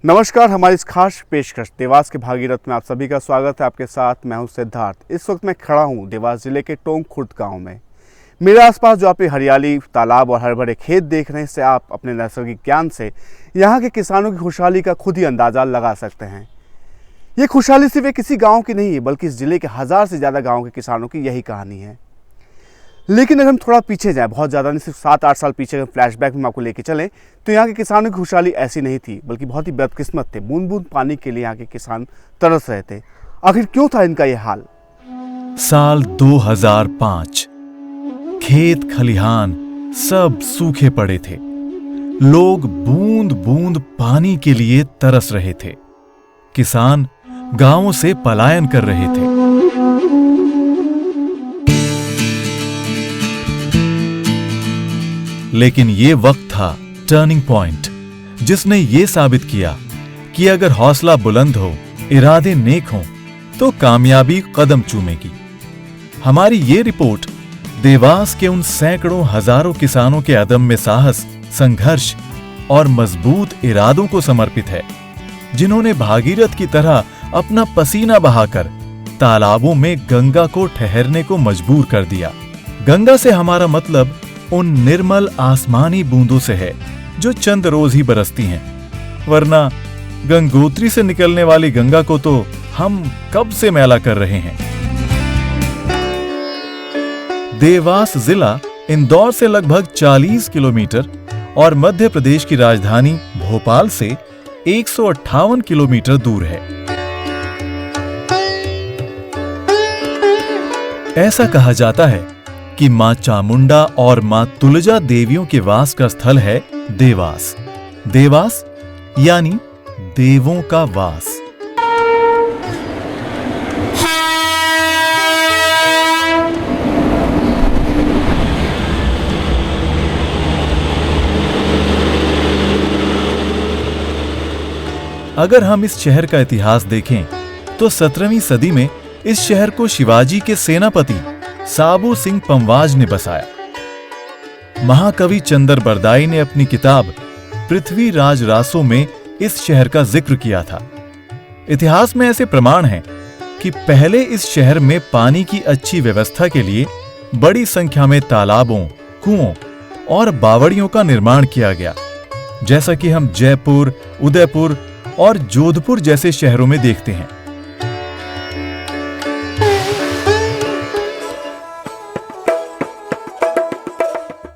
नमस्कार, हमारी इस खास पेशकश देवास के भागीरथ में आप सभी का स्वागत है। आपके साथ मैं हूं सिद्धार्थ। इस वक्त मैं खड़ा हूं देवास जिले के टोंक खुर्द गांव में। मेरे आसपास जो आप हरियाली, तालाब और हरे भरे खेत देख रहे हैं, इससे आप अपने नैसर्गिक ज्ञान से यहाँ के किसानों की खुशहाली का खुद ही अंदाजा लगा सकते हैं। ये खुशहाली सिर्फ किसी गाँव की नहीं है, बल्कि इस जिले के 1000 से ज़्यादा गाँव के किसानों की यही कहानी है। लेकिन अगर हम थोड़ा पीछे जाएं, बहुत ज़्यादा नहीं, सिर्फ 7-8 साल पीछे अगर फ्लैशबैक में आपको लेके चलें, तो यहाँ के किसानों की खुशहाली ऐसी नहीं थी, बल्कि बहुत ही बदकिस्मत थे। बूंद बूंद पानी के लिए यहाँ के किसान तरस रहे थे। आखिर क्यों था इनका ये हाल? साल 2005। खेत खलिहान सब सूखे पड़े थे। लोग बूंद बूंद पानी के लिए तरस रहे थे। किसान गांवों से पलायन कर रहे थे। लेकिन ये वक्त था टर्निंग पॉइंट, जिसने ये साबित किया कि अगर हौसला बुलंद हो, इरादे नेक हों, तो कामयाबी कदम चूमेगी। हमारी ये रिपोर्ट देवास के उन सैकड़ों हजारों किसानों के अदम्य साहस, संघर्ष और मजबूत इरादों को समर्पित है, जिन्होंने भागीरथ की तरह अपना पसीना बहाकर तालाबों में गंगा को ठहरने को मजबूर कर दिया। गंगा से हमारा मतलब उन निर्मल आसमानी बूंदों से है जो चंद रोज ही बरसती हैं, वरना गंगोत्री से निकलने वाली गंगा को तो हम कब से मैला कर रहे हैं। देवास जिला इंदौर से लगभग 40 किलोमीटर और मध्य प्रदेश की राजधानी भोपाल से 158 किलोमीटर दूर है। ऐसा कहा जाता है कि मां चामुंडा और मां तुलजा देवियों के वास का स्थल है देवास। देवास यानी देवों का वास। अगर हम इस शहर का इतिहास देखें तो 17वीं सदी में इस शहर को शिवाजी के सेनापति साबू सिंह पंवाज ने बसाया। महाकवि चंदर बरदाई ने अपनी किताब पृथ्वी राज रासों में इस शहर का जिक्र किया था। इतिहास में ऐसे प्रमाण हैं कि पहले इस शहर में पानी की अच्छी व्यवस्था के लिए बड़ी संख्या में तालाबों, कुओं और बावड़ियों का निर्माण किया गया, जैसा कि हम जयपुर, उदयपुर और जोधपुर जैसे शहरों में देखते हैं।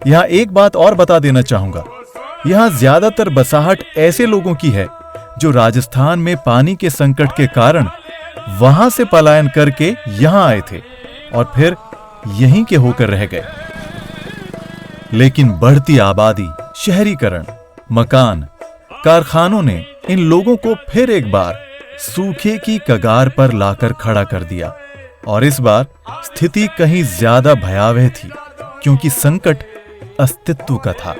यहां एक बात और बता देना चाहूंगा, यहां ज्यादातर बसाहट ऐसे लोगों की है जो राजस्थान में पानी के संकट के कारण वहां से पलायन करके यहां आए थे और फिर यहीं के होकर रह गए। लेकिन बढ़ती आबादी, शहरीकरण, मकान, कारखानों ने इन लोगों को फिर एक बार सूखे की कगार पर लाकर खड़ा कर दिया। और इस बार स्थिति कहीं ज्यादा भयावह थी, क्योंकि संकट अस्तित्व का था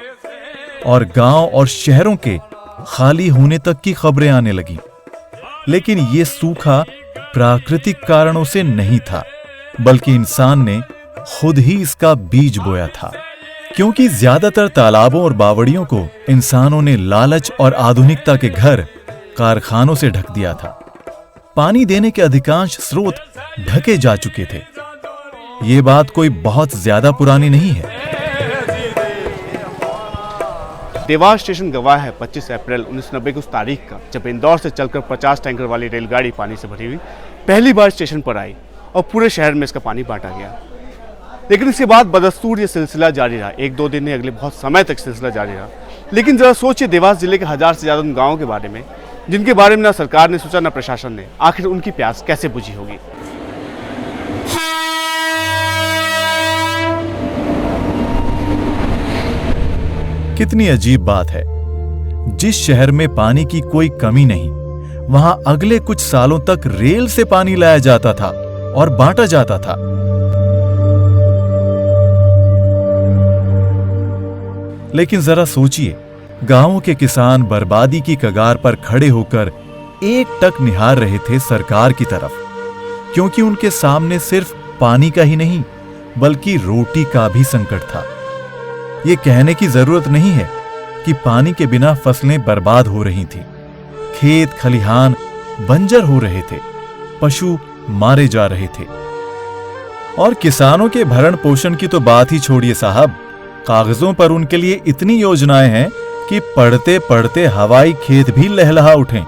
और गांव और शहरों के खाली होने तक की खबरें आने लगीं। लेकिन यह सूखा प्राकृतिक कारणों से नहीं था, बल्कि इंसान ने खुद ही इसका बीज बोया था। क्योंकि ज्यादातर तालाबों और बावड़ियों को इंसानों ने लालच और आधुनिकता के घर, कारखानों से ढक दिया था। पानी देने के अधिकांश स्रोत ढके जा चुके थे। यह बात कोई बहुत ज्यादा पुरानी नहीं है। देवास स्टेशन गवाह है 25 अप्रैल 1990 की उस तारीख का, जब इंदौर से चलकर 50 टैंकर वाली रेलगाड़ी पानी से भरी हुई पहली बार स्टेशन पर आई और पूरे शहर में इसका पानी बांटा गया। लेकिन इसके बाद बदस्तूर ये सिलसिला जारी रहा। 1-2 दिन नहीं, अगले बहुत समय तक सिलसिला जारी रहा। लेकिन जरा सोचिए देवास जिले के 1000 से ज़्यादा उन गाँवों के बारे में, जिनके बारे में ना सरकार ने सोचा ना प्रशासन ने। आखिर उनकी प्यास कैसे बुझी होगी? कितनी अजीब बात है, जिस शहर में पानी की कोई कमी नहीं, वहां अगले कुछ सालों तक रेल से पानी लाया जाता था और बांटा जाता था। लेकिन जरा सोचिए, गांवों के किसान बर्बादी की कगार पर खड़े होकर एकटक निहार रहे थे सरकार की तरफ, क्योंकि उनके सामने सिर्फ पानी का ही नहीं, बल्कि रोटी का भी संकट था। ये कहने की जरूरत नहीं है कि पानी के बिना फसलें बर्बाद हो रही थी। खेत खलिहान बंजर हो रहे थे, पशु मारे जा रहे थे। और किसानों के भरण पोषण की तो बात ही छोड़िए साहब, कागजों पर उनके लिए इतनी योजनाएं हैं कि पढ़ते पढ़ते हवाई खेत भी लहलहा उठें।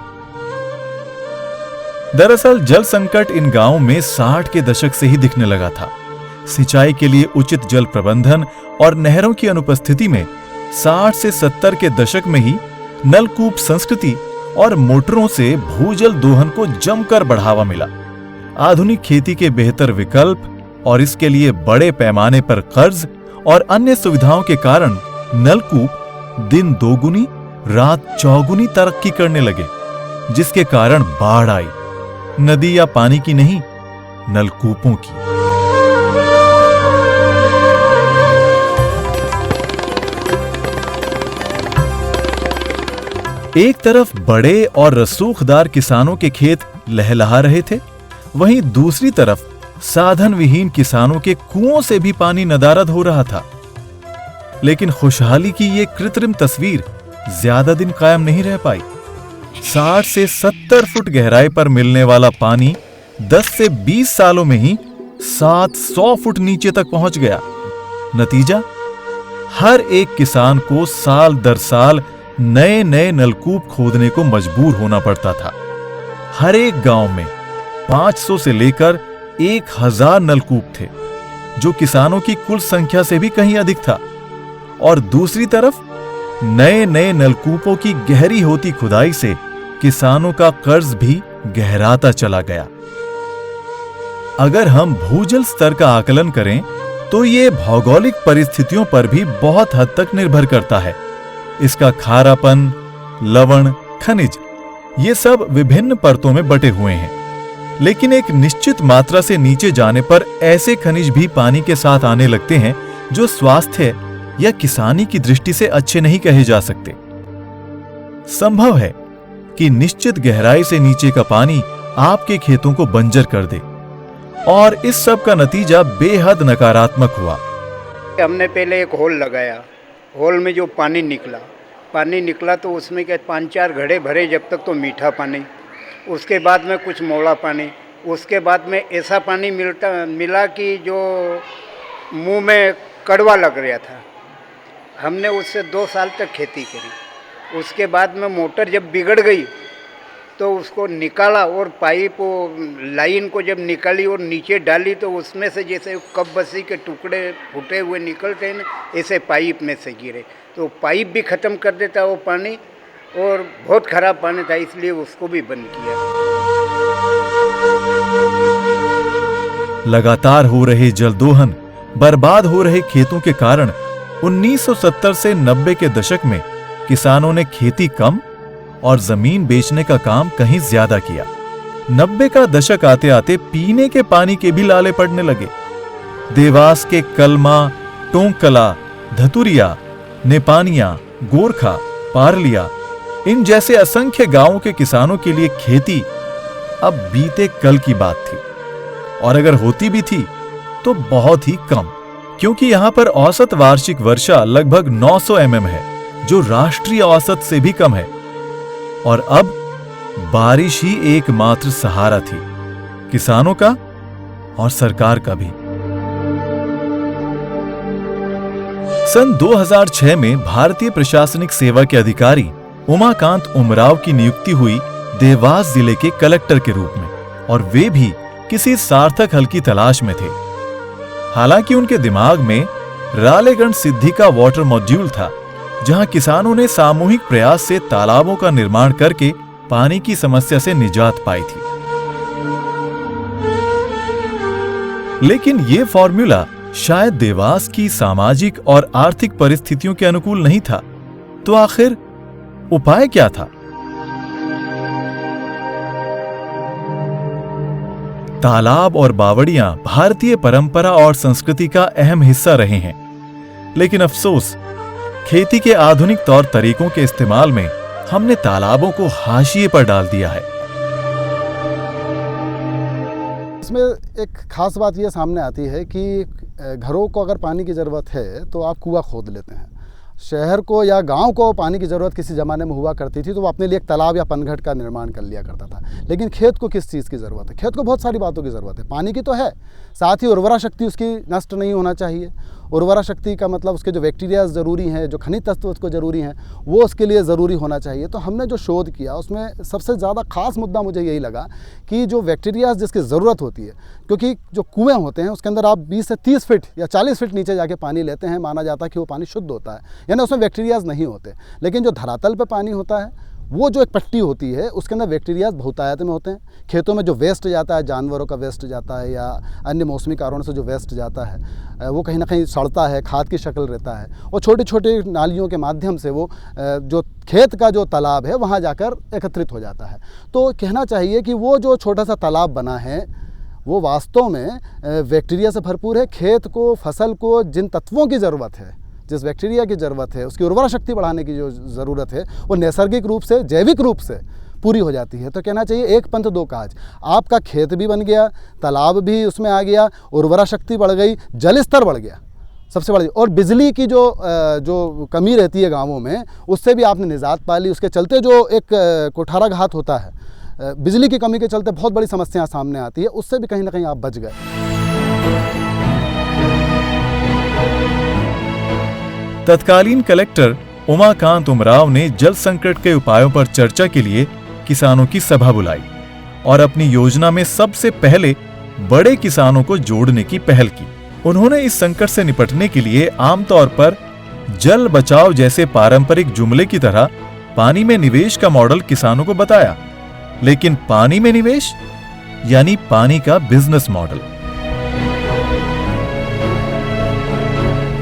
दरअसल जल संकट इन गांवों में 60 के दशक से ही दिखने लगा था। सिंचाई के लिए उचित जल प्रबंधन और नहरों की अनुपस्थिति में 60 से 70 के दशक में ही नलकूप संस्कृति और मोटरों से भूजल दोहन को जमकर बढ़ावा मिला। आधुनिक खेती के बेहतर विकल्प और इसके लिए बड़े पैमाने पर कर्ज और अन्य सुविधाओं के कारण नलकूप दिन दोगुनी रात चौगुनी तरक्की करने लगे, जिसके कारण बाढ़ आई, नदी या पानी की नहीं, नलकूपों की। एक तरफ बड़े और रसूखदार किसानों के खेत लहलहा रहे थे, वहीं दूसरी तरफ साधन विहीन किसानों के कुओं से भी पानी नदारद हो रहा था। लेकिन खुशहाली की ये कृत्रिम तस्वीर ज्यादा दिन कायम नहीं रह पाई। 60 से 70 फुट गहराई पर मिलने वाला पानी 10 से 20 सालों में ही 700 फुट नीचे तक पहुंच गया। नतीजा, हर एक किसान को साल दर साल नए नए नलकूप खोदने को मजबूर होना पड़ता था। हर एक गांव में 500 से लेकर 1000 नलकूप थे, जो किसानों की कुल संख्या से भी कहीं अधिक था। और दूसरी तरफ नए नए नलकूपों की गहरी होती खुदाई से किसानों का कर्ज भी गहराता चला गया। अगर हम भूजल स्तर का आकलन करें तो ये भौगोलिक परिस्थितियों पर भी बहुत हद तक निर्भर करता है। इसका खारापन, लवण, खनिज, ये सब विभिन्न परतों में बटे हुए हैं। लेकिन एक निश्चित मात्रा से नीचे जाने पर ऐसे खनिज भी पानी के साथ आने लगते हैं जो स्वास्थ्य या किसानी की दृष्टि से अच्छे नहीं कहे जा सकते। संभव है कि निश्चित गहराई से नीचे का पानी आपके खेतों को बंजर कर दे, और इस सब का नतीजा बेहद नकारात्मक हुआ। हमने पहले एक होल लगाया, होल में जो पानी निकला तो उसमें क्या 5-4 घड़े भरे, जब तक तो मीठा पानी, उसके बाद में कुछ मौला पानी, उसके बाद में ऐसा पानी मिला कि जो मुंह में कड़वा लग रहा था। हमने उससे 2 साल तक खेती करी। उसके बाद में मोटर जब बिगड़ गई तो उसको निकाला, और पाइप लाइन को जब निकाली और नीचे डाली तो उसमें से जैसे कप-बसी के टुकड़े फूटे हुए निकलते हैं ना, ऐसे पाइप में से गिरे। तो पाइप भी ख़त्म कर देता वो पानी, और बहुत ख़राब पानी था, इसलिए उसको भी बंद किया। लगातार हो रहे जल दोहन, बर्बाद हो रहे खेतों के कारण 1970 से 90 के दशक में किसानों ने खेती कम और जमीन बेचने का काम कहीं ज्यादा किया। 90 का दशक आते आते पीने के पानी के भी लाले पड़ने लगे। देवास के कलमा, टोंकला, धतुरिया, नेपानिया, गोरखा, पारलिया, इन जैसे असंख्य गांवों के किसानों के लिए खेती अब बीते कल की बात थी, और अगर होती भी थी तो बहुत ही कम, क्योंकि यहां पर औसत वार्षिक वर्षा लगभग 900 mm है, जो राष्ट्रीय औसत से भी कम है। और अब बारिश ही एकमात्र सहारा थी, किसानों का और सरकार का भी। सन 2006 में भारतीय प्रशासनिक सेवा के अधिकारी उमाकांत उमराव की नियुक्ति हुई देवास जिले के कलेक्टर के रूप में, और वे भी किसी सार्थक हल की तलाश में थे। हालांकि उनके दिमाग में रालेगण सिद्धि का वाटर मॉड्यूल था, जहां किसानों ने सामूहिक प्रयास से तालाबों का निर्माण करके पानी की समस्या से निजात पाई थी। लेकिन यह फॉर्मूला शायद देवास की सामाजिक और आर्थिक परिस्थितियों के अनुकूल नहीं था। तो आखिर उपाय क्या था? तालाब और बावड़ियां भारतीय परंपरा और संस्कृति का अहम हिस्सा रहे हैं, लेकिन अफसोस खेती के आधुनिक तौर तरीकों के इस्तेमाल में हमने तालाबों को हाशिए पर डाल दिया है। इसमें एक खास बात ये सामने आती है कि घरों को अगर पानी की ज़रूरत है तो आप कुआं खोद लेते हैं, शहर को या गांव को पानी की ज़रूरत किसी ज़माने में हुआ करती थी तो वो अपने लिए एक तालाब या पनघट का निर्माण कर लिया करता था। लेकिन खेत को किस चीज़ की ज़रूरत है? खेत को बहुत सारी बातों की ज़रूरत है। पानी की तो है, साथ ही उर्वरा शक्ति उसकी नष्ट नहीं होना चाहिए। उर्वरा शक्ति का मतलब उसके जो बैक्टीरिया ज़रूरी हैं, जो खनिज तत्व उसको ज़रूरी हैं, वो उसके लिए ज़रूरी होना चाहिए। तो हमने जो शोध किया उसमें सबसे ज़्यादा ख़ास मुद्दा मुझे यही लगा कि जो बैक्टीरिया जिसकी ज़रूरत होती है, क्योंकि जो कुएँ होते हैं उसके अंदर आप 20 से 30 फीट या 40 फीट नीचे जाके पानी लेते हैं, माना जाता है कि वो पानी शुद्ध होता है, यानी उसमें बैक्टीरियाज नहीं होते। लेकिन जो धरातल पे पानी होता है वो जो एक पट्टी होती है उसके अंदर बैक्टीरियाज बहुतायत में होते हैं। खेतों में जो वेस्ट जाता है, जानवरों का वेस्ट जाता है या अन्य मौसमी कारणों से जो वेस्ट जाता है, वो कहीं ना कहीं सड़ता है, खाद की शक्ल रहता है और छोटी छोटी नालियों के माध्यम से वो जो खेत का जो तालाब है वहाँ जाकर एकत्रित हो जाता है। तो कहना चाहिए कि वो जो छोटा सा तालाब बना है वो वास्तव में बैक्टीरिया से भरपूर है। खेत को, फसल को जिन तत्वों की ज़रूरत है, जिस बैक्टीरिया की ज़रूरत है, उसकी उर्वरा शक्ति बढ़ाने की जो ज़रूरत है, वो नैसर्गिक रूप से, जैविक रूप से पूरी हो जाती है। तो कहना चाहिए एक पंथ दो काज, आपका खेत भी बन गया, तालाब भी उसमें आ गया, उर्वरा शक्ति बढ़ गई, जल स्तर बढ़ गया, सबसे बड़ी, और बिजली की जो कमी रहती है गाँवों में उससे भी आपने निजात पा ली। उसके चलते जो एक कुठाराघात होता है, बिजली की कमी के चलते बहुत बड़ी समस्या सामने आती है, उससे भी कहीं ना कहीं आप बच गए। तत्कालीन कलेक्टर उमाकांत उमराव ने जल संकट के उपायों पर चर्चा के लिए किसानों की सभा बुलाई और अपनी योजना में सबसे पहले बड़े किसानों को जोड़ने की पहल की। उन्होंने इस संकट से निपटने के लिए आमतौर पर जल बचाओ जैसे पारंपरिक जुमले की तरह पानी में निवेश का मॉडल किसानों को बताया, लेकिन पानी में निवेश यानी पानी का बिजनेस मॉडल।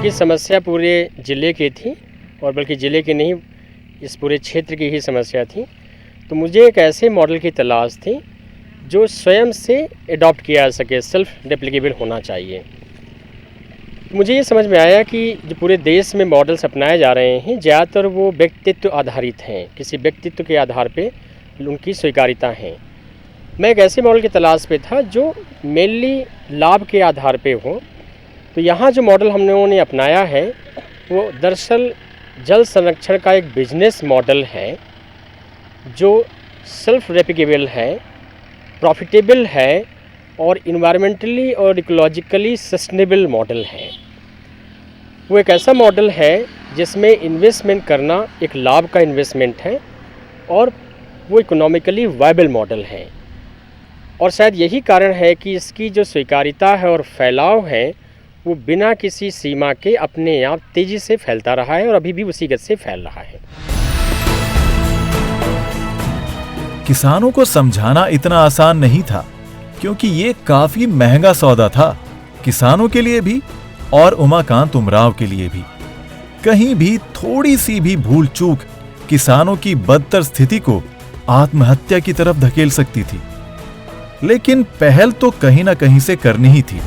ये समस्या पूरे ज़िले की थी और बल्कि ज़िले की नहीं, इस पूरे क्षेत्र की ही समस्या थी। तो मुझे एक ऐसे मॉडल की तलाश थी जो स्वयं से एडॉप्ट किया जा सके, सेल्फ रेप्लिकेबल होना चाहिए। मुझे ये समझ में आया कि जो पूरे देश में मॉडल्स अपनाए जा रहे हैं ज़्यादातर वो व्यक्तित्व आधारित हैं, किसी व्यक्तित्व के आधार पे उनकी स्वीकार्यता है। मैं एक ऐसे मॉडल की तलाश पे था जो मेनली लाभ के आधार पे हो। तो यहाँ जो मॉडल हम लोगों ने अपनाया है वो दरअसल जल संरक्षण का एक बिजनेस मॉडल है जो सेल्फ रेप्लिकेबल है, प्रॉफिटेबल है और इन्वायरमेंटली और इकोलॉजिकली सस्टेनेबल मॉडल है। वो एक ऐसा मॉडल है जिसमें इन्वेस्टमेंट करना एक लाभ का इन्वेस्टमेंट है और वो इकोनॉमिकली वायबल मॉडल है। और शायद यही कारण है कि इसकी जो स्वीकार्यता है और फैलाव है वो बिना किसी सीमा के अपने आप तेज़ी से फैलता रहा है और अभी भी उसी गति से फैल रहा है। किसानों को समझाना इतना आसान नहीं था क्योंकि ये काफी महंगा सौदा था, किसानों के लिए भी और उमाकांत उमराव के लिए भी। कहीं भी थोड़ी सी भी भूल चूक किसानों की बदतर स्थिति को आत्महत्या की तरफ धकेल सकती थी। लेकिन पहल तो कहीं ना कहीं से करनी ही थी।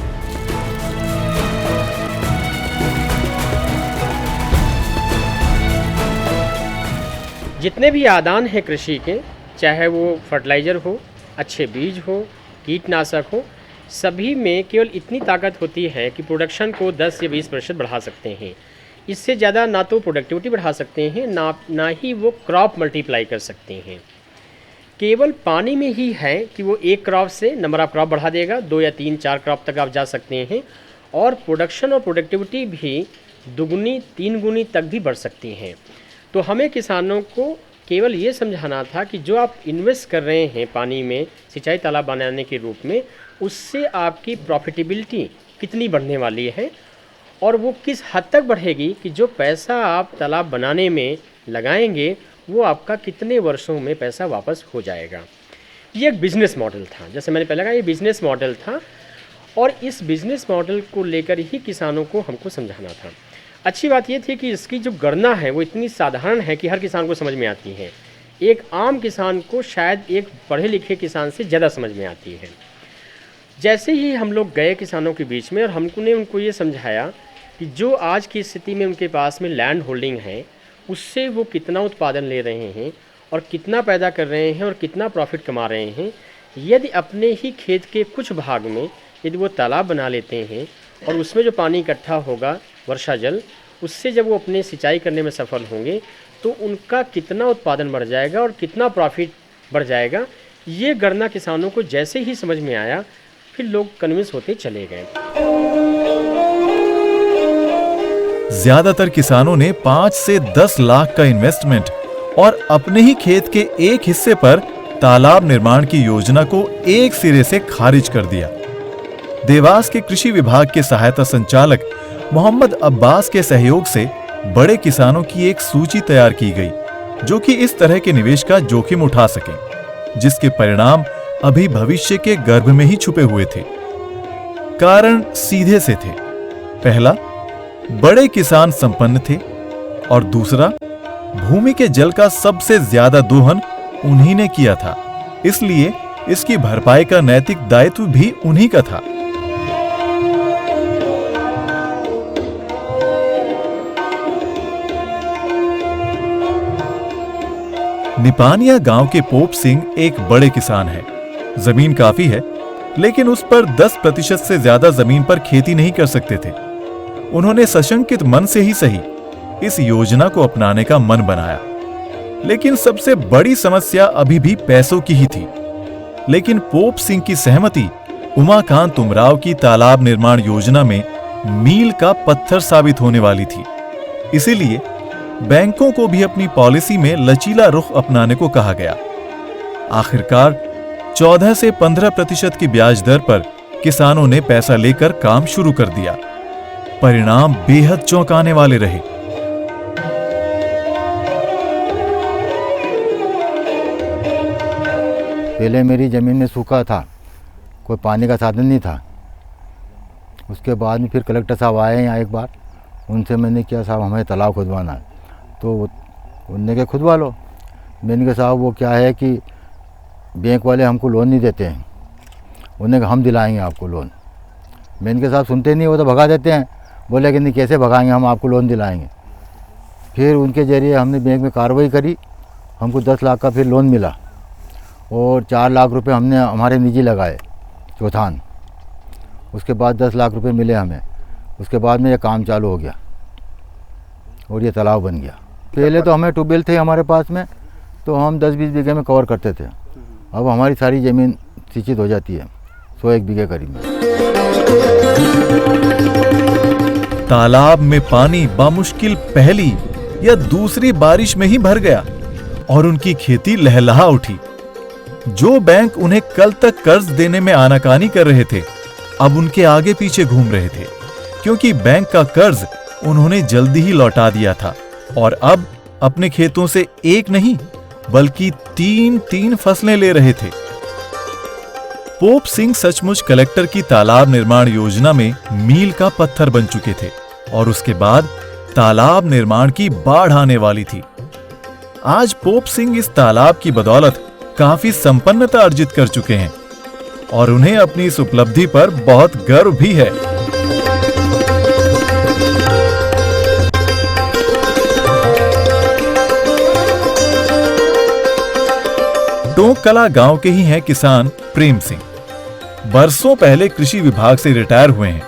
जितने भी आदान हैं कृषि के, चाहे वो फर्टिलाइज़र हो, अच्छे बीज हो, कीटनाशक हो, सभी में केवल इतनी ताकत होती है कि प्रोडक्शन को 10 या 20% बढ़ा सकते हैं। इससे ज़्यादा ना तो प्रोडक्टिविटी बढ़ा सकते हैं, ना ही वो क्रॉप मल्टीप्लाई कर सकते हैं। केवल पानी में ही है कि वो एक क्रॉप से नंबर ऑफ क्रॉप बढ़ा देगा, 2 या 3, 4 क्रॉप तक आप जा सकते हैं और प्रोडक्शन और प्रोडक्टिविटी भी दुगुनी 3 गुनी तक भी बढ़ सकती हैं। तो हमें किसानों को केवल ये समझाना था कि जो आप इन्वेस्ट कर रहे हैं पानी में सिंचाई तालाब बनाने के रूप में, उससे आपकी प्रॉफिटेबिलिटी कितनी बढ़ने वाली है और वो किस हद तक बढ़ेगी कि जो पैसा आप तालाब बनाने में लगाएंगे वो आपका कितने वर्षों में पैसा वापस हो जाएगा। ये एक बिज़नेस मॉडल था, जैसे मैंने पहले कहा, ये बिज़नेस मॉडल था और इस बिज़नेस मॉडल को लेकर ही किसानों को हमको समझाना था। अच्छी बात ये थी कि इसकी जो गणना है वो इतनी साधारण है कि हर किसान को समझ में आती है। एक आम किसान को शायद एक पढ़े लिखे किसान से ज़्यादा समझ में आती है। जैसे ही हम लोग गए किसानों के बीच में और हमने उनको ये समझाया कि जो आज की स्थिति में उनके पास में लैंड होल्डिंग है उससे वो कितना उत्पादन ले रहे हैं और कितना पैदा कर रहे हैं और कितना प्रॉफिट कमा रहे हैं। यदि अपने ही खेत के कुछ भाग में यदि वो तालाब बना लेते हैं और उसमें जो पानी इकट्ठा होगा वर्षा जल, उससे जब वो अपने सिंचाई करने में सफल होंगे तो उनका कितना उत्पादन बढ़ जाएगा और कितना प्रॉफिट बढ़ जाएगा, ये गणना किसानों को जैसे ही समझ में आया फिर लोग कन्विंस होते चले गए। ज्यादातर किसानों ने 5 से 10 लाख का इन्वेस्टमेंट और अपने ही खेत के एक हिस्से पर तालाब निर्माण की योजना को एक सिरे से खारिज कर दिया। देवास के कृषि विभाग के सहायता संचालक मोहम्मद अब्बास के सहयोग से बड़े किसानों की एक सूची तैयार की गई जो कि इस तरह के निवेश का जोखिम उठा सके, जिसके परिणाम अभी भविष्य के गर्भ में ही छुपे हुए थे। कारण सीधे से थे। पहला, बड़े किसान संपन्न थे और दूसरा, भूमि के जल का सबसे ज्यादा दोहन उन्हीं ने किया था, इसलिए इसकी भरपाई का नैतिक दायित्व भी उन्हीं का था। निपानिया गांव के पोप सिंह एक बड़े किसान हैं। जमीन काफी है, लेकिन उस पर 10% से ज्यादा जमीन पर खेती नहीं कर सकते थे। उन्होंने सशंकित मन से ही सही इस योजना को अपनाने का मन बनाया, लेकिन सबसे बड़ी समस्या अभी भी पैसों की ही थी। लेकिन पोप सिंह की सहमति उमाकांत उमराव की तालाब निर्माण योजना में मील का पत्थर साबित होने वाली थी। इसीलिए बैंकों को भी अपनी पॉलिसी में लचीला रुख अपनाने को कहा गया। आखिरकार 14 से 15% की ब्याज दर पर किसानों ने पैसा लेकर काम शुरू कर दिया। परिणाम बेहद चौंकाने वाले रहे। पहले मेरी ज़मीन में सूखा था, कोई पानी का साधन नहीं था। उसके बाद में फिर कलेक्टर साहब आए यहाँ एक बार, उनसे मैंने किया साहब हमें तालाब खुदवाना है, तो उनने कहा खुदवा लो। मैंने कहा साहब वो क्या है कि बैंक वाले हमको लोन नहीं देते हैं, उन्हें कहा हम दिलाएंगे आपको लोन। मैंने कहा साहब सुनते नहीं, वो तो भगा देते हैं। बोले कि नहीं कैसे भगाएंगे, हम आपको लोन दिलाएंगे। फिर उनके ज़रिए हमने बैंक में कार्रवाई करी, हमको 10 लाख का फिर लोन मिला और 4 लाख रुपए हमने हमारे निजी लगाए चौथान। उसके बाद 10 लाख रुपए मिले हमें। उसके बाद में ये काम चालू हो गया और ये तालाब बन गया। पहले तो हमें ट्यूबवेल थे हमारे पास में, तो हम 10-20 बीघे में कवर करते थे। अब हमारी सारी ज़मीन सिंचित हो जाती है, 101 बीघे करीब में। तालाब में पानी बामुश्किल पहली या दूसरी बारिश में ही भर गया और उनकी खेती लहलहा उठी। जो बैंक उन्हें कल तक कर्ज देने में आनाकानी कर रहे थे, अब उनके आगे पीछे घूम रहे थे, क्योंकि बैंक का कर्ज उन्होंने जल्दी ही लौटा दिया था और अब अपने खेतों से एक नहीं बल्कि 3 फसलें ले रहे थे। पोप सिंह सचमुच कलेक्टर की तालाब निर्माण योजना में मील का पत्थर बन चुके थे और उसके बाद तालाब निर्माण की बाढ़ आने वाली थी। आज पोप सिंह इस तालाब की बदौलत काफी संपन्नता अर्जित कर चुके हैं और उन्हें अपनी इस उपलब्धि पर बहुत गर्व भी है। टोंककला गांव के ही हैं किसान प्रेम सिंह। बरसों पहले कृषि विभाग से रिटायर हुए हैं।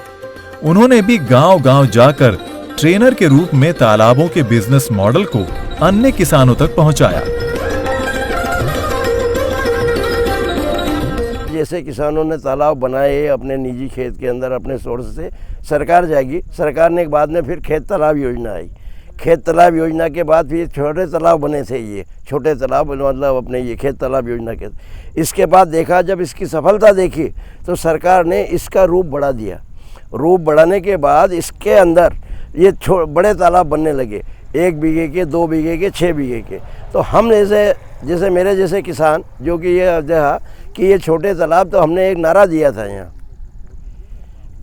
उन्होंने भी गांव-गांव जाकर ट्रेनर के रूप में तालाबों के बिजनेस मॉडल को अन्य किसानों तक पहुंचाया। जैसे किसानों ने तालाब बनाए अपने निजी खेत के अंदर अपने सोर्स से, सरकार जाएगी, सरकार ने बाद में फिर खेत तालाब योजना आई। खेत तालाब योजना के बाद फिर छोटे तालाब बने थे, ये छोटे तालाब मतलब अपने ये खेत तालाब योजना के। इसके बाद देखा, जब इसकी सफलता देखी तो सरकार ने इसका रूप बढ़ा दिया। रूप बढ़ाने के बाद इसके अंदर ये बड़े तालाब बनने लगे, 1 बीघे के, 2 बीघे के, 6 बीघे के। तो हम जैसे मेरे जैसे किसान जो कि ये देखा कि ये छोटे तालाब, तो हमने एक नारा दिया था यहाँ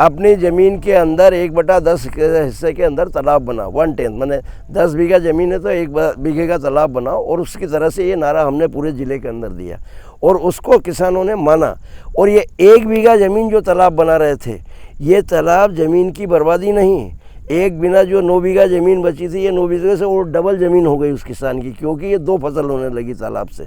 अपनी ज़मीन के अंदर 1/10 के हिस्से के अंदर तालाब बनाओ, 1/10 मैंने 10 बीघा ज़मीन है तो 1 बीघे का तालाब बनाओ। और उसकी तरह से ये नारा हमने पूरे ज़िले के अंदर दिया और उसको किसानों ने माना। और ये 1 बीघा ज़मीन जो तालाब बना रहे थे, ये तालाब ज़मीन की बर्बादी नहीं, एक बिना जो 9 बीघा ज़मीन बची थी, ये 9 बीघे से और डबल ज़मीन हो गई उस किसान की, क्योंकि ये 2 फसल होने लगी तालाब से।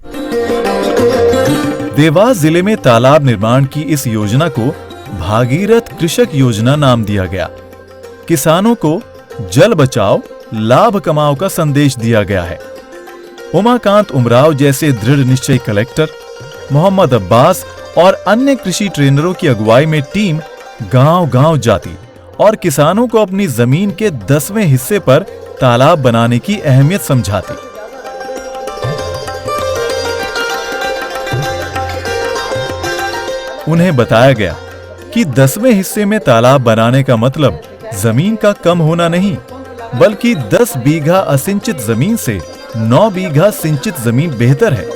देवास जिले में तालाब निर्माण की इस योजना को भागीरथ कृषक योजना नाम दिया गया। किसानों को जल बचाओ लाभ कमाओ का संदेश दिया गया है। उमाकांत उमराव जैसे दृढ़ निश्चयी कलेक्टर, मोहम्मद अब्बास और अन्य कृषि ट्रेनरों की अगुवाई में टीम गांव-गांव जाती और किसानों को अपनी जमीन के 10वें हिस्से पर तालाब बनाने की अहमियत समझाती। उन्हें बताया गया कि 10वें हिस्से में तालाब बनाने का मतलब जमीन का कम होना नहीं, बल्कि 10 बीघा असिंचित जमीन से 9 बीघा सिंचित जमीन बेहतर है।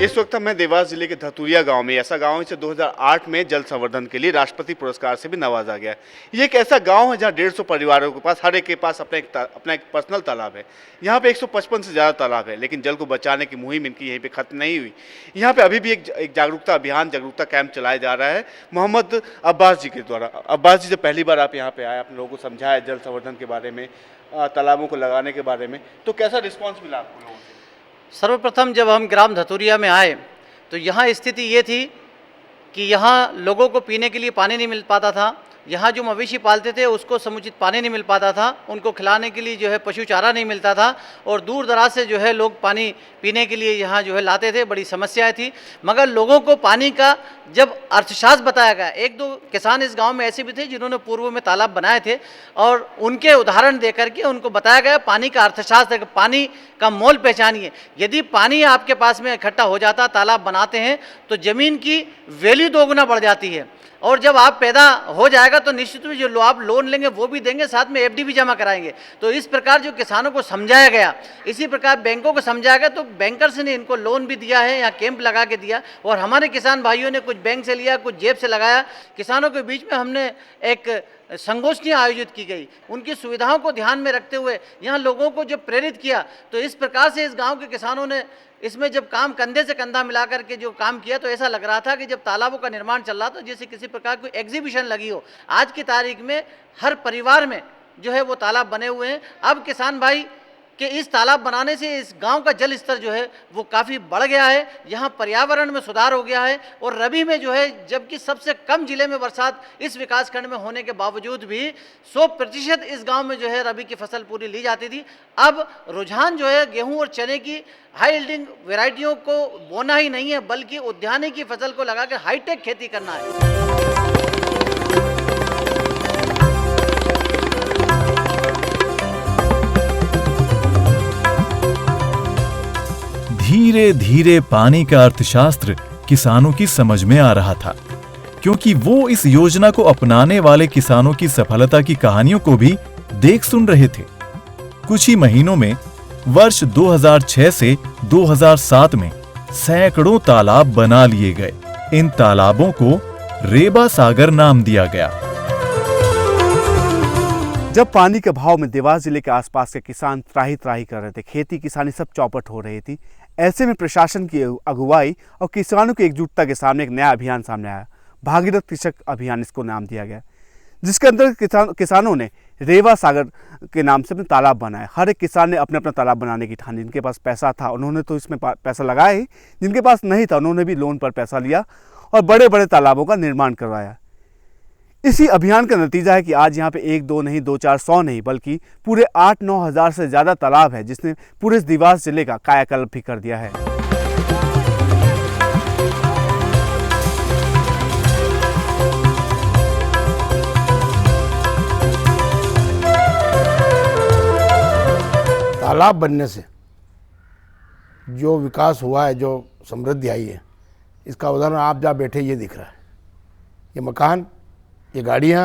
इस वक्त मैं देवास जिले के धतूरिया गांव में, ऐसा गांव है जिसे 2008 में जल संवर्धन के लिए राष्ट्रपति पुरस्कार से भी नवाजा गया है। ये एक ऐसा गांव है जहां 150 परिवारों के पास, हर एक के पास अपना एक पर्सनल तालाब है। यहाँ पे 155 से ज़्यादा तालाब है, लेकिन जल को बचाने की मुहिम इनकी यहीं पे खत्म नहीं हुई। यहाँ पे अभी भी एक जागरूकता अभियान, जागरूकता कैंप चलाया जा रहा है मोहम्मद अब्बास जी के द्वारा। अब्बास जी, जब पहली बार आप यहाँ पे आए, आपने लोगों को समझाया जल संवर्धन के बारे में, तालाबों को लगाने के बारे में, तो कैसा रिस्पॉन्स मिला आपको लोगों से? सर्वप्रथम जब हम ग्राम धतूरिया में आए तो यहाँ स्थिति ये थी कि यहाँ लोगों को पीने के लिए पानी नहीं मिल पाता था। यहाँ जो मवेशी पालते थे उसको समुचित पानी नहीं मिल पाता था, उनको खिलाने के लिए जो है पशु चारा नहीं मिलता था, और दूर दराज से जो है लोग पानी पीने के लिए यहाँ जो है लाते थे। बड़ी समस्याएं थी, मगर लोगों को पानी का जब अर्थशास्त्र बताया गया, एक दो किसान इस गांव में ऐसे भी थे जिन्होंने पूर्व में तालाब बनाए थे, और उनके उदाहरण दे करके उनको बताया गया पानी का अर्थशास्त्र, पानी का मोल पहचानिए। यदि पानी आपके पास में इकट्ठा हो जाता, तालाब बनाते हैं, तो ज़मीन की वैल्यू 2 गुना बढ़ जाती है, और जब आप पैदा हो जाएगा तो निश्चित रूप से जो आप लोन लेंगे वो भी देंगे, साथ में एफडी भी जमा कराएंगे। तो इस प्रकार जो किसानों को समझाया गया, इसी प्रकार बैंकों को समझाया गया, तो बैंकर्स ने इनको लोन भी दिया है, यहाँ कैंप लगा के दिया, और हमारे किसान भाइयों ने कुछ बैंक से लिया, कुछ जेब से लगाया। किसानों के बीच में हमने एक संगोष्ठी आयोजित की गई, उनकी सुविधाओं को ध्यान में रखते हुए यहाँ लोगों को जब प्रेरित किया, तो इस प्रकार से इस गांव के किसानों ने इसमें जब काम कंधे से कंधा मिला करके जो काम किया, तो ऐसा लग रहा था कि जब तालाबों का निर्माण चल रहा था जैसे किसी प्रकार की एग्जीबिशन लगी हो। आज की तारीख में हर परिवार में जो है वो तालाब बने हुए हैं। अब किसान भाई कि इस तालाब बनाने से इस गांव का जल स्तर जो है वो काफ़ी बढ़ गया है, यहाँ पर्यावरण में सुधार हो गया है, और रबी में जो है, जबकि सबसे कम जिले में बरसात इस विकासखंड में होने के बावजूद भी 100% इस गांव में जो है रबी की फसल पूरी ली जाती थी। अब रुझान जो है गेहूं और चने की हाई यील्डिंग वेराइटियों को बोना ही नहीं है, बल्कि उद्यानिकी की फसल को लगा के हाईटेक खेती करना है। धीरे धीरे पानी का अर्थशास्त्र किसानों की समझ में आ रहा था, क्योंकि वो इस योजना को अपनाने वाले किसानों की सफलता की कहानियों को भी देख सुन रहे थे। कुछ ही महीनों में वर्ष 2006 से 2007 में सैकड़ों तालाब बना लिए गए। इन तालाबों को रेबा सागर नाम दिया गया। जब पानी के अभाव में देवास जिले के आसपास के किसान त्राही त्राही कर रहे थे, खेती किसानी सब चौपट हो रही थी, ऐसे में प्रशासन की अगुवाई और किसानों की एकजुटता के सामने एक नया अभियान सामने आया। भागीरथ कृषक अभियान इसको नाम दिया गया, जिसके अंदर किसानों ने रेवा सागर के नाम से अपने तालाब बनाए। हर एक किसान ने अपने अपना तालाब बनाने की ठानी। जिनके पास पैसा था उन्होंने तो इसमें पैसा लगाया ही, जिनके पास नहीं था उन्होंने भी लोन पर पैसा लिया और बड़े बड़े तालाबों का निर्माण करवाया। इसी अभियान का नतीजा है कि आज यहाँ पे 1 2 नहीं 2 4 100 नहीं, बल्कि पूरे 8-9 हज़ार से ज़्यादा तालाब है, जिसने पूरे देवास जिले का कायाकल्प भी कर दिया है। तालाब बनने से जो विकास हुआ है, जो समृद्धि आई है, इसका उदाहरण आप जहाँ बैठे ये दिख रहा है। ये मकान, ये गाड़ियाँ,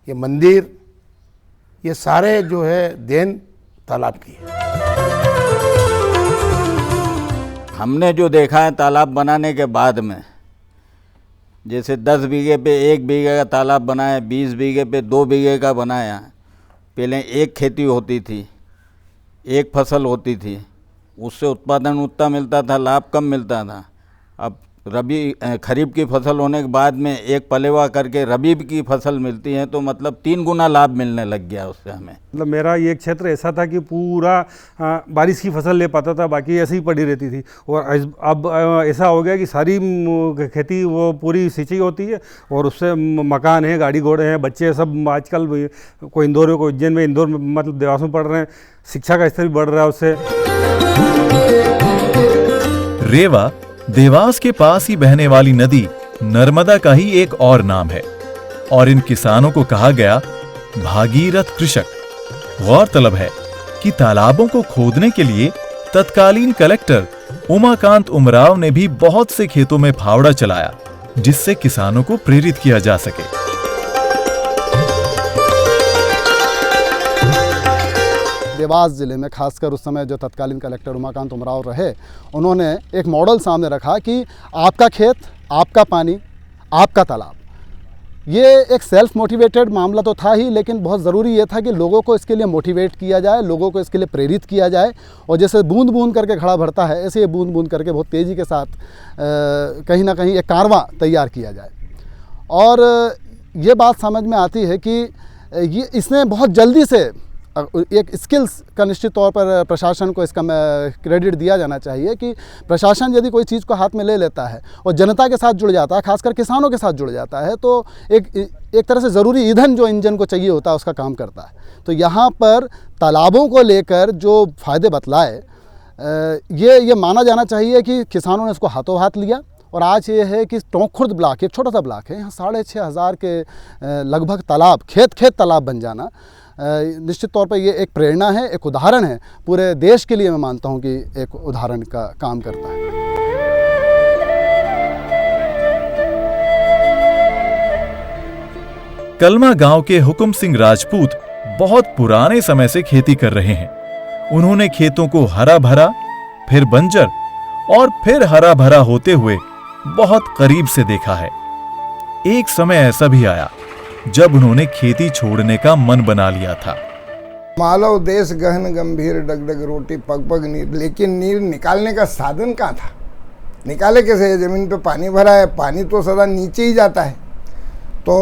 ये मंदिर, ये सारे जो है देन तालाब की है। हमने जो देखा है तालाब बनाने के बाद में, जैसे 10 बीघे पे 1 बीघे का तालाब बनाया, 20 बीघे पे 2 बीघे का बनाया। पहले एक खेती होती थी, एक फसल होती थी, उससे उत्पादन उतना मिलता था, लाभ कम मिलता था। अब खरीफ की फसल होने के बाद में एक पलेवा करके रबी की फसल मिलती है, तो मतलब 3 गुना लाभ मिलने लग गया उससे हमें। मतलब मेरा ये क्षेत्र ऐसा था कि पूरा बारिश की फसल ले पाता था, बाकी ऐसे ही पड़ी रहती थी। और अब ऐसा हो गया कि सारी खेती वो पूरी सिंचाई होती है और उससे मकान है, गाड़ी घोड़े हैं, बच्चे सब आजकल कोई इंदौर में, कोई उज्जैन में, इंदौर में मतलब देवास में पढ़ रहे हैं, शिक्षा का स्तर भी बढ़ रहा है उससे। रेवा देवास के पास ही बहने वाली नदी नर्मदा का ही एक और नाम है और इन किसानों को कहा गया भागीरथ कृषक। गौरतलब है कि तालाबों को खोदने के लिए तत्कालीन कलेक्टर उमाकांत उमराव ने भी बहुत से खेतों में फावड़ा चलाया, जिससे किसानों को प्रेरित किया जा सके। देवास ज़िले में खासकर उस समय जो तत्कालीन कलेक्टर उमाकांत उमराव रहे, उन्होंने एक मॉडल सामने रखा कि आपका खेत, आपका पानी, आपका तालाब। ये एक सेल्फ मोटिवेटेड मामला तो था ही, लेकिन बहुत ज़रूरी ये था कि लोगों को इसके लिए मोटिवेट किया जाए, लोगों को इसके लिए प्रेरित किया जाए। और जैसे बूंद बूंद करके घड़ा भरता है, ऐसे ये बूंद बूंद करके बहुत तेज़ी के साथ कहीं ना कहीं एक कारवां तैयार किया जाए। और ये बात समझ में आती है कि ये इसने बहुत जल्दी से एक स्किल्स का निश्चित तौर पर प्रशासन को इसका क्रेडिट दिया जाना चाहिए कि प्रशासन यदि कोई चीज़ को हाथ में ले लेता है और जनता के साथ जुड़ जाता है, खासकर किसानों के साथ जुड़ जाता है, तो एक तरह से ज़रूरी ईंधन जो इंजन को चाहिए होता है उसका काम करता है। तो यहाँ पर तालाबों को लेकर जो फ़ायदे बतलाए, ये माना जाना चाहिए कि किसानों ने इसको हाथों हाथ लिया। और आज ये है कि टोंक खुर्द ब्लॉक एक छोटा सा ब्लॉक है, यहाँ 6,500 के लगभग तालाब, खेत तालाब बन जाना निश्चित तौर पर ये एक प्रेरणा है, एक उदाहरण है। पूरे देश के लिए मैं मानता हूँ कि एक उदाहरण का काम करता है। कलमा गांव के हुकुम सिंह राजपूत बहुत पुराने समय से खेती कर रहे हैं। उन्होंने खेतों को हरा भरा, फिर बंजर और फिर हरा भरा होते हुए बहुत करीब से देखा है। एक समय ऐसा भी आया जब उन्होंने खेती छोड़ने का मन बना लिया था। मालव देश गहन गंभीर डगडग रोटी पग पग नीर, लेकिन नीर निकालने का साधन कहाँ था? निकाले कैसे? जमीन पे पानी भरा है, पानी तो सदा नीचे ही जाता है, तो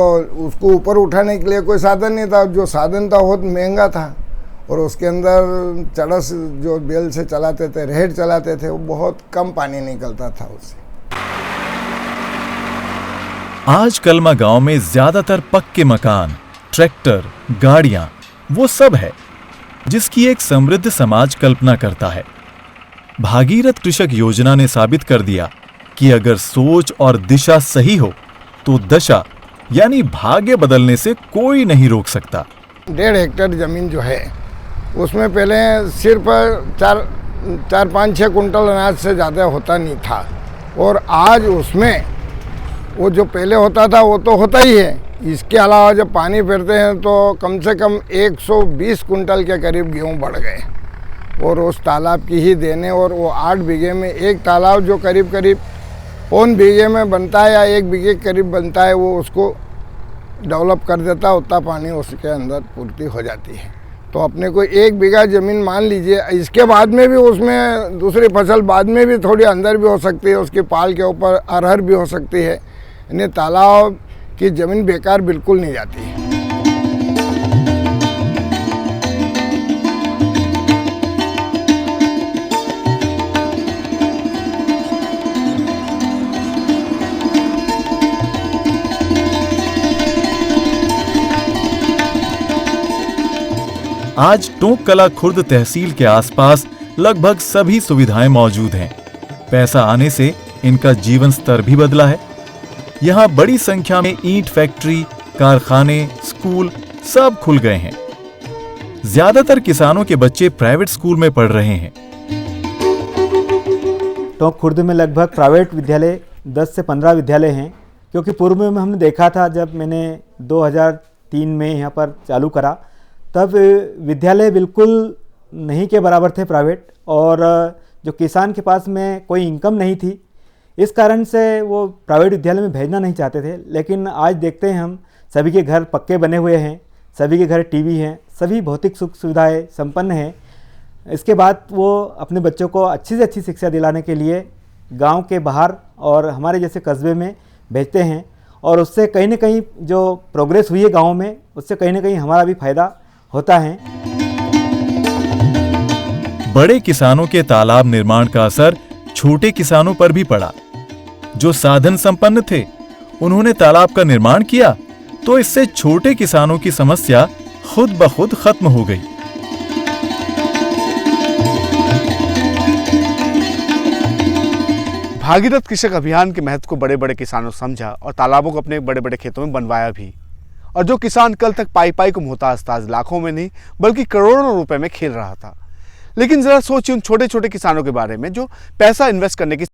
उसको ऊपर उठाने के लिए कोई साधन नहीं था। जो साधन था बहुत महंगा था और उसके अंदर चड़स जो बैल से चलाते थे, रेहड़ चलाते थे, वो बहुत कम पानी निकलता था उससे। आज कलमा गांव में ज्यादातर पक्के मकान, ट्रैक्टर, गाड़ियां, वो सब है जिसकी एक समृद्ध समाज कल्पना करता है। भागीरथ कृषक योजना ने साबित कर दिया कि अगर सोच और दिशा सही हो तो दशा यानी भाग्य बदलने से कोई नहीं रोक सकता। 1.5 हेक्टेयर जमीन जो है उसमें पहले सिर्फ 4-5-6 कुंटल अनाज से ज़्यादा होता नहीं था, और आज उसमें वो जो पहले होता था वो तो होता ही है। इसके अलावा जब पानी फेरते हैं तो कम से कम 120 कुंटल के करीब गेहूँ बढ़ गए, और उस तालाब की ही देने। और वो 8 बीघे में एक तालाब जो करीब 1 बीघे में बनता है या 1 बीघे के करीब बनता है, वो उसको डेवलप कर देता है, उतना पानी उसके अंदर पूर्ति हो जाती है। तो अपने को 1 बीघा ज़मीन मान लीजिए, इसके बाद में भी उसमें दूसरी फसल बाद में भी थोड़ी अंदर भी हो सकती है, उसकी पाल के ऊपर अरहर भी हो सकती है। यानी तालाब की ज़मीन बेकार बिल्कुल नहीं जाती है। आज टोंक कला खुर्द तहसील के आसपास लगभग सभी सुविधाएं मौजूद हैं। पैसा आने से इनका जीवन स्तर भी बदला है। यहाँ बड़ी संख्या में ईंट फैक्ट्री, कारखाने, स्कूल सब खुल गए हैं। ज्यादातर किसानों के बच्चे प्राइवेट स्कूल में पढ़ रहे हैं। टोंक खुर्द में लगभग प्राइवेट विद्यालय 10 से 15 विद्यालय हैं, क्योंकि पूर्व में हमने देखा था जब मैंने 2003 में यहाँ पर चालू करा, तब विद्यालय बिल्कुल नहीं के बराबर थे प्राइवेट, और जो किसान के पास में कोई इनकम नहीं थी, इस कारण से वो प्राइवेट विद्यालय में भेजना नहीं चाहते थे। लेकिन आज देखते हैं हम सभी के घर पक्के बने हुए हैं, सभी के घर टीवी हैं, सभी भौतिक सुख सुविधाएं संपन्न हैं। इसके बाद वो अपने बच्चों को अच्छी से अच्छी शिक्षा दिलाने के लिए गांव के बाहर और हमारे जैसे कस्बे में भेजते हैं, और उससे कहीं ना कहीं जो प्रोग्रेस हुई है गाँव में, उससे कहीं ना कहीं हमारा भी फायदा होता है। बड़े किसानों के तालाब निर्माण का असर छोटे किसानों पर भी पड़ा। जो साधन संपन्न थे उन्होंने तालाब का निर्माण किया तो इससे छोटे किसानों की समस्या खुद ब खुद खत्म हो गई। भागीरथ कृषक अभियान के महत्व को बड़े बड़े किसानों ने समझा और तालाबों को अपने बड़े बड़े खेतों में बनवाया भी। और जो किसान कल तक पाई पाई को मोहताज था, आज लाखों में नहीं बल्कि करोड़ों रुपए में खेल रहा था। लेकिन जरा सोचिए उन छोटे छोटे किसानों के बारे में जो पैसा इन्वेस्ट करने की